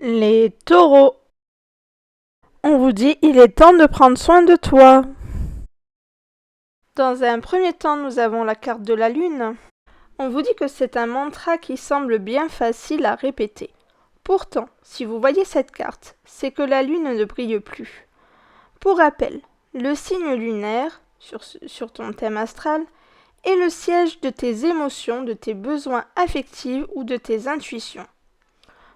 Les taureaux. On vous dit, il est temps de prendre soin de toi. Dans un premier temps, nous avons la carte de la lune. On vous dit que c'est un mantra qui semble bien facile à répéter. Pourtant, si vous voyez cette carte, c'est que la lune ne brille plus. Pour rappel, le signe lunaire, sur ton thème astral, est le siège de tes émotions, de tes besoins affectifs ou de tes intuitions.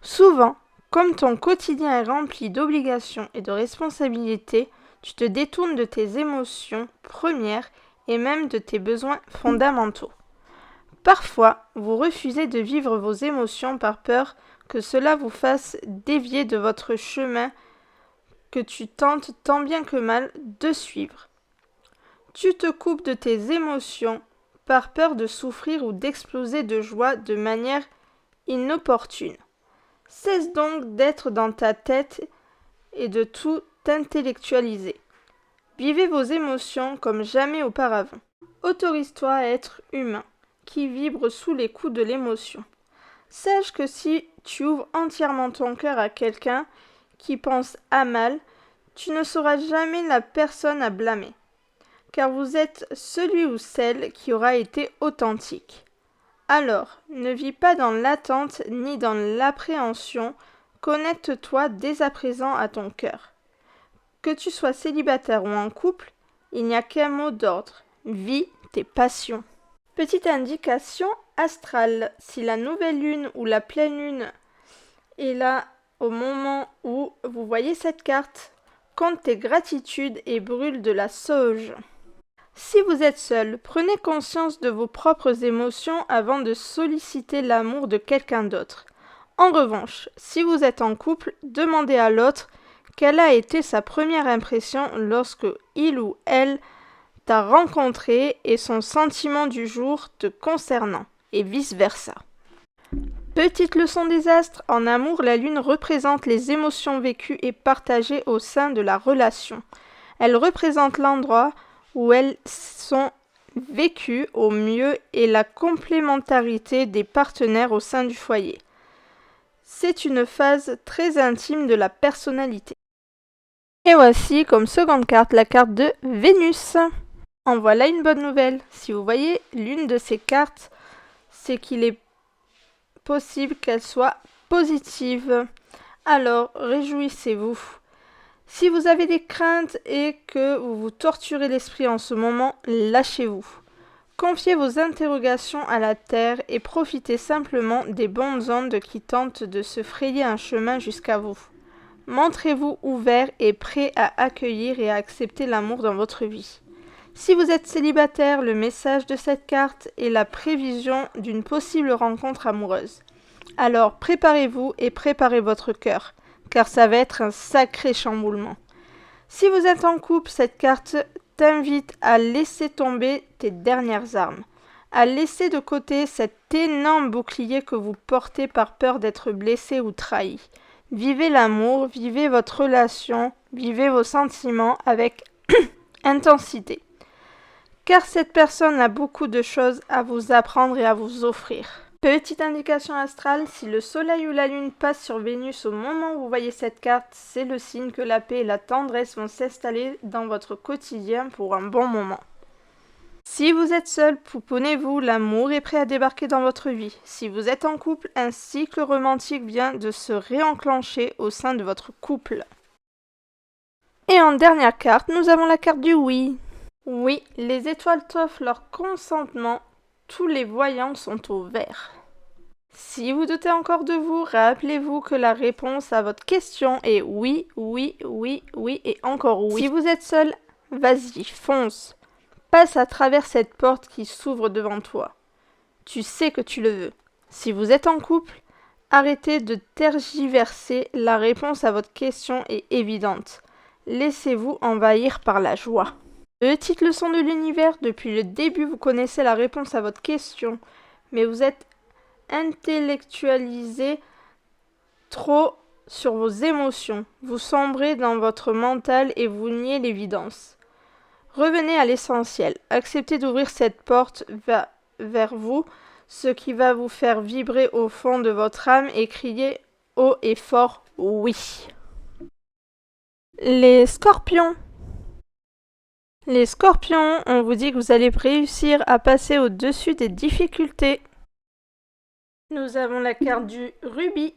Souvent, comme ton quotidien est rempli d'obligations et de responsabilités, tu te détournes de tes émotions premières et même de tes besoins fondamentaux. Parfois, vous refusez de vivre vos émotions par peur que cela vous fasse dévier de votre chemin que tu tentes tant bien que mal de suivre. Tu te coupes de tes émotions par peur de souffrir ou d'exploser de joie de manière inopportune. Cesse donc d'être dans ta tête et de tout intellectualiser. Vivez vos émotions comme jamais auparavant. Autorise-toi à être humain, qui vibre sous les coups de l'émotion. Sache que si tu ouvres entièrement ton cœur à quelqu'un qui pense à mal, tu ne seras jamais la personne à blâmer, car vous êtes celui ou celle qui aura été authentique. Alors, ne vis pas dans l'attente ni dans l'appréhension, connecte-toi dès à présent à ton cœur. Que tu sois célibataire ou en couple, il n'y a qu'un mot d'ordre, vis tes passions. Petite indication astrale, si la nouvelle lune ou la pleine lune est là au moment où vous voyez cette carte, compte tes gratitudes et brûle de la sauge. Si vous êtes seul, prenez conscience de vos propres émotions avant de solliciter l'amour de quelqu'un d'autre. En revanche, si vous êtes en couple, demandez à l'autre quelle a été sa première impression lorsque il ou elle t'a rencontré et son sentiment du jour te concernant, et vice-versa. Petite leçon des astres, en amour, la lune représente les émotions vécues et partagées au sein de la relation. Elle représente l'endroit où elles sont vécues au mieux et la complémentarité des partenaires au sein du foyer. C'est une phase très intime de la personnalité. Et voici comme seconde carte la carte de Vénus. En voilà une bonne nouvelle. Si vous voyez l'une de ces cartes, c'est qu'il est possible qu'elle soit positive. Alors, réjouissez-vous. Si vous avez des craintes et que vous vous torturez l'esprit en ce moment, lâchez-vous. Confiez vos interrogations à la terre et profitez simplement des bonnes ondes qui tentent de se frayer un chemin jusqu'à vous. Montrez-vous ouvert et prêt à accueillir et à accepter l'amour dans votre vie. Si vous êtes célibataire, le message de cette carte est la prévision d'une possible rencontre amoureuse. Alors préparez-vous et préparez votre cœur, car ça va être un sacré chamboulement. Si vous êtes en couple, cette carte t'invite à laisser tomber tes dernières armes, à laisser de côté cet énorme bouclier que vous portez par peur d'être blessé ou trahi. Vivez l'amour, vivez votre relation, vivez vos sentiments avec intensité. Car cette personne a beaucoup de choses à vous apprendre et à vous offrir. Petite indication astrale, si le soleil ou la lune passe sur Vénus au moment où vous voyez cette carte, c'est le signe que la paix et la tendresse vont s'installer dans votre quotidien pour un bon moment. Si vous êtes seul, pouponnez-vous, l'amour est prêt à débarquer dans votre vie. Si vous êtes en couple, un cycle romantique vient de se réenclencher au sein de votre couple. Et en dernière carte, nous avons la carte du oui. Oui, les étoiles t'offrent leur consentement, tous les voyants sont au vert. Si vous doutez encore de vous, rappelez-vous que la réponse à votre question est oui, oui, oui, oui et encore oui. Si vous êtes seul, vas-y, fonce. Passe à travers cette porte qui s'ouvre devant toi. Tu sais que tu le veux. Si vous êtes en couple, arrêtez de tergiverser, la réponse à votre question est évidente. Laissez-vous envahir par la joie. Petite leçon de l'univers, depuis le début vous connaissez la réponse à votre question, mais vous êtes intellectualisé trop sur vos émotions, vous sombrez dans votre mental et vous niez l'évidence. Revenez à l'essentiel, acceptez d'ouvrir cette porte vers vous, ce qui va vous faire vibrer au fond de votre âme et crier haut et fort oui. Les scorpions. Les scorpions, on vous dit que vous allez réussir à passer au-dessus des difficultés. Nous avons la carte du rubis.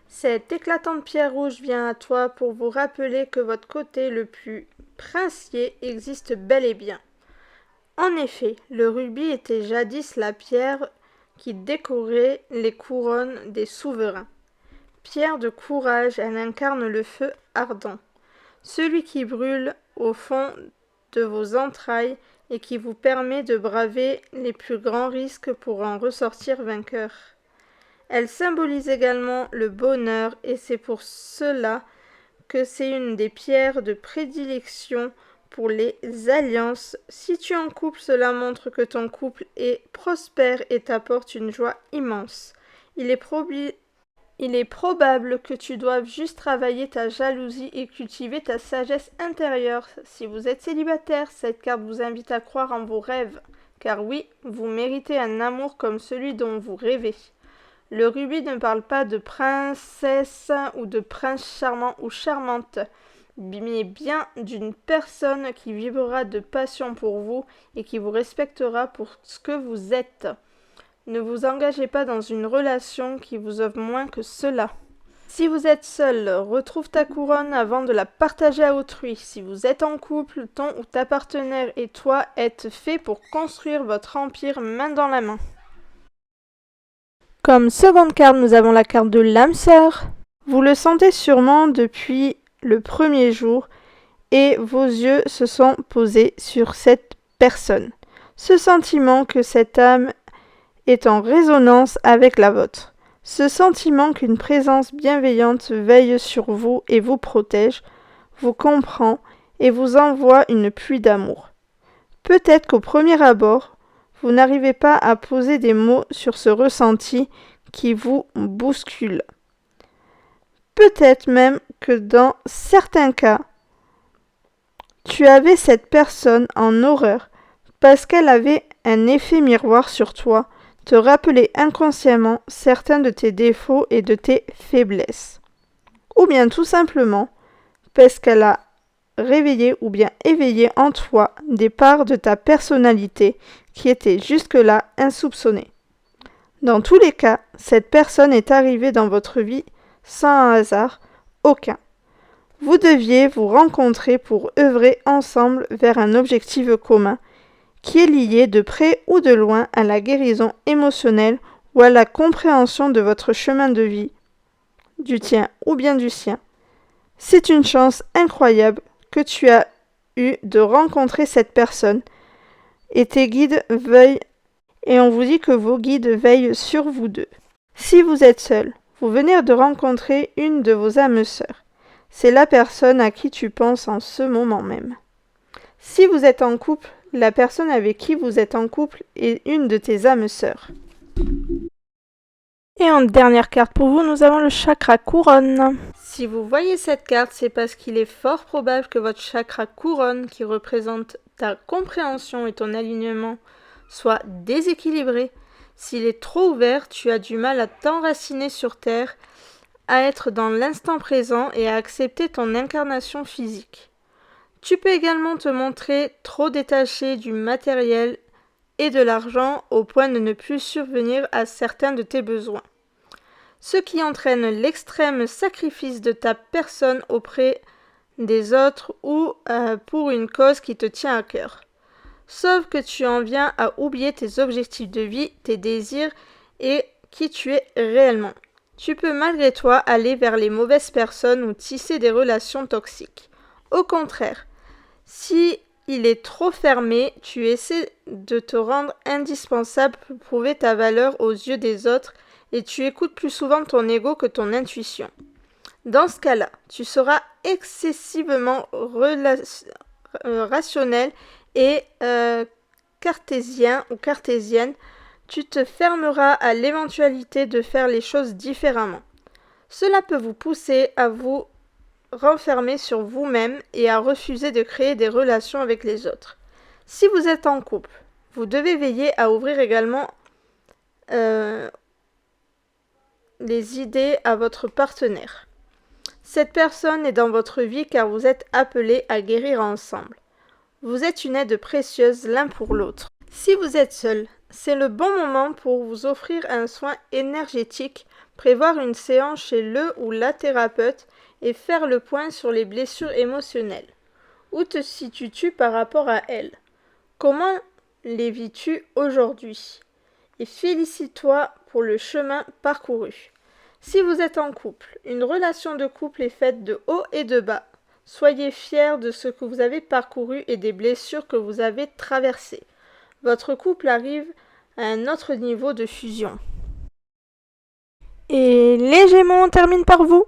Cette éclatante pierre rouge vient à toi pour vous rappeler que votre côté le plus princier existe bel et bien. En effet, le rubis était jadis la pierre qui décorait les couronnes des souverains. Pierre de courage, elle incarne le feu ardent, celui qui brûle au fond de vos entrailles et qui vous permet de braver les plus grands risques pour en ressortir vainqueur. Elle symbolise également le bonheur et c'est pour cela que c'est une des pierres de prédilection pour les alliances. Si tu es en couple, cela montre que ton couple est prospère et t'apporte une joie immense. Il est probable que tu doives juste travailler ta jalousie et cultiver ta sagesse intérieure. Si vous êtes célibataire, cette carte vous invite à croire en vos rêves. Car oui, vous méritez un amour comme celui dont vous rêvez. Le rubis ne parle pas de princesse ou de prince charmant ou charmante, mais bien d'une personne qui vibrera de passion pour vous et qui vous respectera pour ce que vous êtes. Ne vous engagez pas dans une relation qui vous offre moins que cela. Si vous êtes seul, retrouve ta couronne avant de la partager à autrui. Si vous êtes en couple, ton ou ta partenaire et toi êtes faits pour construire votre empire main dans la main. Comme seconde carte, nous avons la carte de l'âme sœur. Vous le sentez sûrement depuis le premier jour et vos yeux se sont posés sur cette personne. Ce sentiment que cette âme est en résonance avec la vôtre. Ce sentiment qu'une présence bienveillante veille sur vous et vous protège, vous comprend et vous envoie une pluie d'amour. Peut-être qu'au premier abord, vous n'arrivez pas à poser des mots sur ce ressenti qui vous bouscule. Peut-être même que dans certains cas, tu avais cette personne en horreur parce qu'elle avait un effet miroir sur toi, te rappeler inconsciemment certains de tes défauts et de tes faiblesses. Ou bien tout simplement parce qu'elle a réveillé ou bien éveillé en toi des parts de ta personnalité qui étaient jusque-là insoupçonnées. Dans tous les cas, cette personne est arrivée dans votre vie sans un hasard aucun. Vous deviez vous rencontrer pour œuvrer ensemble vers un objectif commun qui est lié de près ou de loin à la guérison émotionnelle ou à la compréhension de votre chemin de vie, du tien ou bien du sien. C'est une chance incroyable que tu as eue de rencontrer cette personne et tes guides veillent et on vous dit que vos guides veillent sur vous deux. Si vous êtes seul, vous venez de rencontrer une de vos âmes sœurs. C'est la personne à qui tu penses en ce moment même. Si vous êtes en couple, la personne avec qui vous êtes en couple est une de tes âmes sœurs. Et en dernière carte pour vous, nous avons le chakra couronne. Si vous voyez cette carte, c'est parce qu'il est fort probable que votre chakra couronne, qui représente ta compréhension et ton alignement, soit déséquilibré. S'il est trop ouvert, tu as du mal à t'enraciner sur Terre, à être dans l'instant présent et à accepter ton incarnation physique. Tu peux également te montrer trop détaché du matériel et de l'argent au point de ne plus survenir à certains de tes besoins. Ce qui entraîne l'extrême sacrifice de ta personne auprès des autres ou pour une cause qui te tient à cœur. Sauf que tu en viens à oublier tes objectifs de vie, tes désirs et qui tu es réellement. Tu peux malgré toi aller vers les mauvaises personnes ou tisser des relations toxiques. Au contraire, si il est trop fermé, tu essaies de te rendre indispensable pour prouver ta valeur aux yeux des autres et tu écoutes plus souvent ton ego que ton intuition. Dans ce cas-là, tu seras excessivement rationnel et cartésien ou cartésienne. Tu te fermeras à l'éventualité de faire les choses différemment. Cela peut vous pousser à vous renfermer sur vous-même et à refuser de créer des relations avec les autres. Si vous êtes en couple, vous devez veiller à ouvrir également les idées à votre partenaire. Cette personne est dans votre vie car vous êtes appelés à guérir ensemble. Vous êtes une aide précieuse l'un pour l'autre. Si vous êtes seul, c'est le bon moment pour vous offrir un soin énergétique, prévoir une séance chez le ou la thérapeute et faire le point sur les blessures émotionnelles. Où te situes-tu par rapport à elles? Comment les vis-tu aujourd'hui? Et félicite-toi pour le chemin parcouru. Si vous êtes en couple, une relation de couple est faite de haut et de bas. Soyez fiers de ce que vous avez parcouru et des blessures que vous avez traversées. Votre couple arrive à un autre niveau de fusion. Et les Gémeaux, on termine par vous.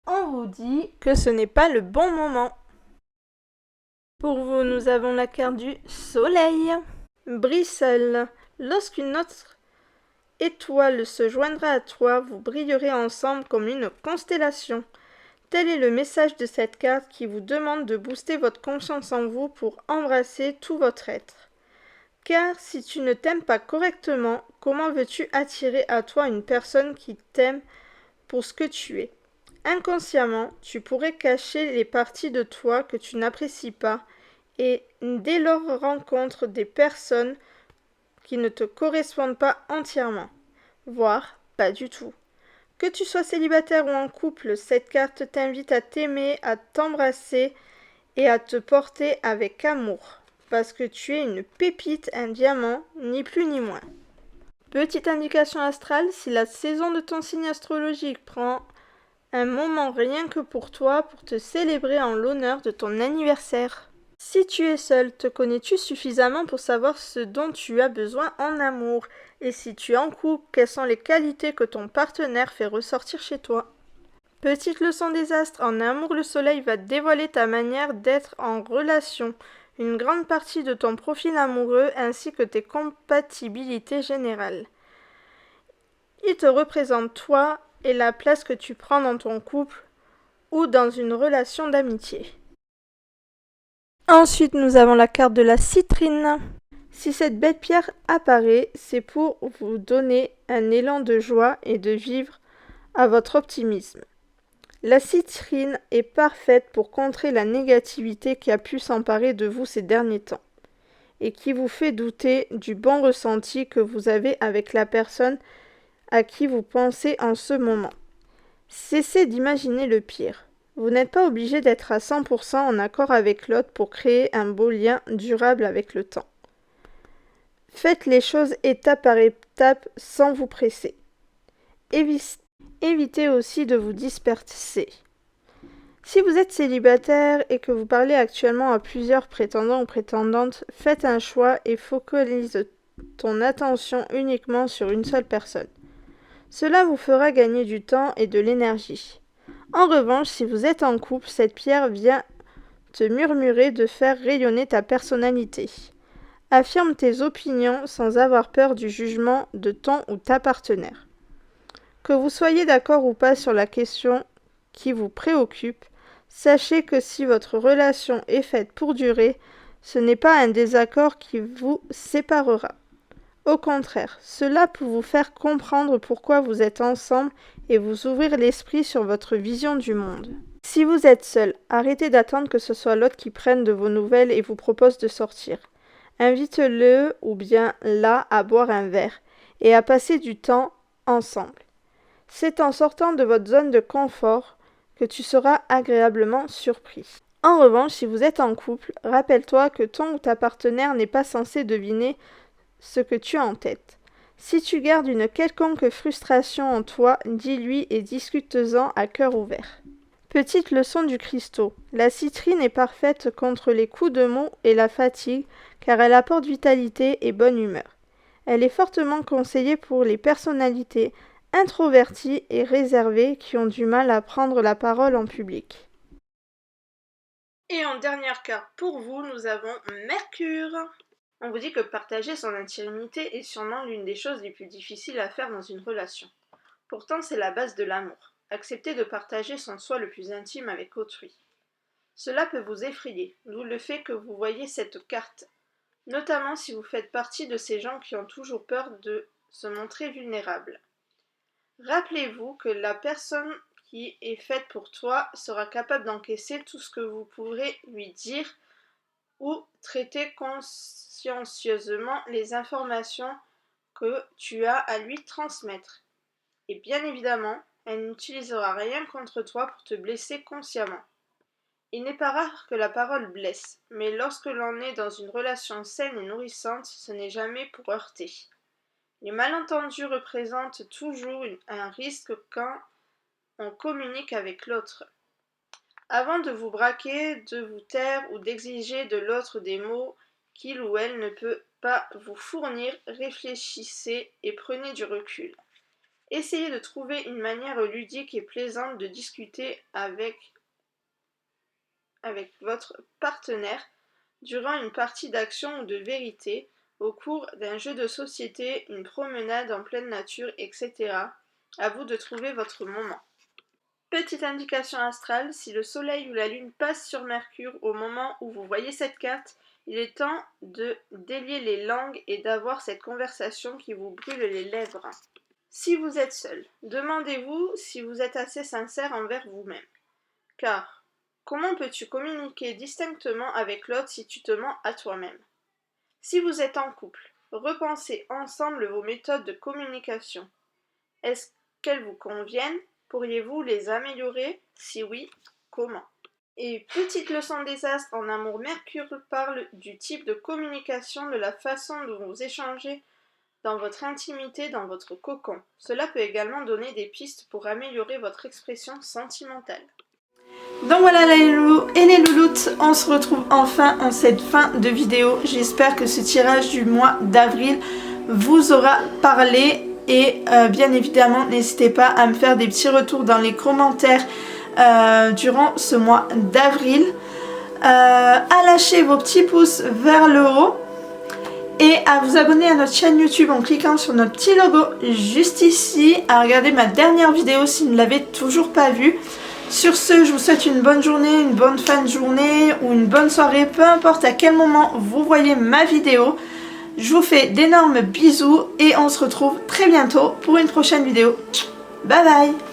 On vous dit que ce n'est pas le bon moment. Pour vous, nous avons la carte du Soleil. Brissel. Lorsqu'une autre étoile se joindra à toi, vous brillerez ensemble comme une constellation. Tel est le message de cette carte qui vous demande de booster votre confiance en vous pour embrasser tout votre être. Car si tu ne t'aimes pas correctement, comment veux-tu attirer à toi une personne qui t'aime pour ce que tu es? Inconsciemment, tu pourrais cacher les parties de toi que tu n'apprécies pas et dès lors rencontre des personnes qui ne te correspondent pas entièrement, voire pas du tout. Que tu sois célibataire ou en couple, cette carte t'invite à t'aimer, à t'embrasser et à te porter avec amour, parce que tu es une pépite, un diamant, ni plus ni moins. Petite indication astrale, si la saison de ton signe astrologique prend un moment rien que pour toi, pour te célébrer en l'honneur de ton anniversaire. Si tu es seul, te connais-tu suffisamment pour savoir ce dont tu as besoin en amour? Et si tu es en couple, quelles sont les qualités que ton partenaire fait ressortir chez toi? Petite leçon des astres, en amour le soleil va dévoiler ta manière d'être en relation, une grande partie de ton profil amoureux ainsi que tes compatibilités générales. Il te représente toi et la place que tu prends dans ton couple ou dans une relation d'amitié. Ensuite, nous avons la carte de la citrine. Si cette belle pierre apparaît, c'est pour vous donner un élan de joie et de vivre à votre optimisme. La citrine est parfaite pour contrer la négativité qui a pu s'emparer de vous ces derniers temps et qui vous fait douter du bon ressenti que vous avez avec la personne à qui vous pensez en ce moment. Cessez d'imaginer le pire. Vous n'êtes pas obligé d'être à 100% en accord avec l'autre pour créer un beau lien durable avec le temps. Faites les choses étape par étape sans vous presser. Évitez aussi de vous disperser. Si vous êtes célibataire et que vous parlez actuellement à plusieurs prétendants ou prétendantes, faites un choix et focalise ton attention uniquement sur une seule personne. Cela vous fera gagner du temps et de l'énergie. En revanche, si vous êtes en couple, cette pierre vient te murmurer de faire rayonner ta personnalité. Affirme tes opinions sans avoir peur du jugement de ton ou ta partenaire. Que vous soyez d'accord ou pas sur la question qui vous préoccupe, sachez que si votre relation est faite pour durer, ce n'est pas un désaccord qui vous séparera. Au contraire, cela peut vous faire comprendre pourquoi vous êtes ensemble et vous ouvrir l'esprit sur votre vision du monde. Si vous êtes seul, arrêtez d'attendre que ce soit l'autre qui prenne de vos nouvelles et vous propose de sortir. Invite-le ou bien la à boire un verre et à passer du temps ensemble. C'est en sortant de votre zone de confort que tu seras agréablement surpris. En revanche, si vous êtes en couple, rappelle-toi que ton ou ta partenaire n'est pas censé deviner ce que tu as en tête. Si tu gardes une quelconque frustration en toi, dis-lui et discute-en à cœur ouvert. Petite leçon du Christo. La citrine est parfaite contre les coups de mou et la fatigue car elle apporte vitalité et bonne humeur. Elle est fortement conseillée pour les personnalités introverties et réservées qui ont du mal à prendre la parole en public. Et en dernière carte pour vous, nous avons Mercure. On vous dit que partager son intimité est sûrement l'une des choses les plus difficiles à faire dans une relation. Pourtant, c'est la base de l'amour. Accepter de partager son soi le plus intime avec autrui. Cela peut vous effrayer, d'où le fait que vous voyez cette carte, notamment si vous faites partie de ces gens qui ont toujours peur de se montrer vulnérables. Rappelez-vous que la personne qui est faite pour toi sera capable d'encaisser tout ce que vous pourrez lui dire ou traiter consciencieusement les informations que tu as à lui transmettre. Et bien évidemment, elle n'utilisera rien contre toi pour te blesser consciemment. Il n'est pas rare que la parole blesse, mais lorsque l'on est dans une relation saine et nourrissante, ce n'est jamais pour heurter. Les malentendus représentent toujours un risque quand on communique avec l'autre. Avant de vous braquer, de vous taire ou d'exiger de l'autre des mots qu'il ou elle ne peut pas vous fournir, réfléchissez et prenez du recul. Essayez de trouver une manière ludique et plaisante de discuter avec votre partenaire durant une partie d'action ou de vérité, au cours d'un jeu de société, une promenade en pleine nature, etc. À vous de trouver votre moment. Petite indication astrale, si le soleil ou la lune passe sur Mercure au moment où vous voyez cette carte, il est temps de délier les langues et d'avoir cette conversation qui vous brûle les lèvres. Si vous êtes seul, demandez-vous si vous êtes assez sincère envers vous-même. Car, comment peux-tu communiquer distinctement avec l'autre si tu te mens à toi-même? Si vous êtes en couple, repensez ensemble vos méthodes de communication. Est-ce qu'elles vous conviennent? Pourriez-vous les améliorer? Si oui, comment? Et petite leçon des astres en amour, Mercure parle du type de communication, de la façon dont vous échangez dans votre intimité, dans votre cocon. Cela peut également donner des pistes pour améliorer votre expression sentimentale. Donc voilà les loulous et les louloutes, on se retrouve enfin en cette fin de vidéo. J'espère que ce tirage du mois d'avril vous aura parlé. Et bien évidemment, n'hésitez pas à me faire des petits retours dans les commentaires durant ce mois d'avril. À lâcher vos petits pouces vers le haut. Et à vous abonner à notre chaîne YouTube en cliquant sur notre petit logo juste ici. À regarder ma dernière vidéo si vous ne l'avez toujours pas vue. Sur ce, je vous souhaite une bonne journée, une bonne fin de journée ou une bonne soirée. Peu importe à quel moment vous voyez ma vidéo. Je vous fais d'énormes bisous et on se retrouve très bientôt pour une prochaine vidéo. Bye bye!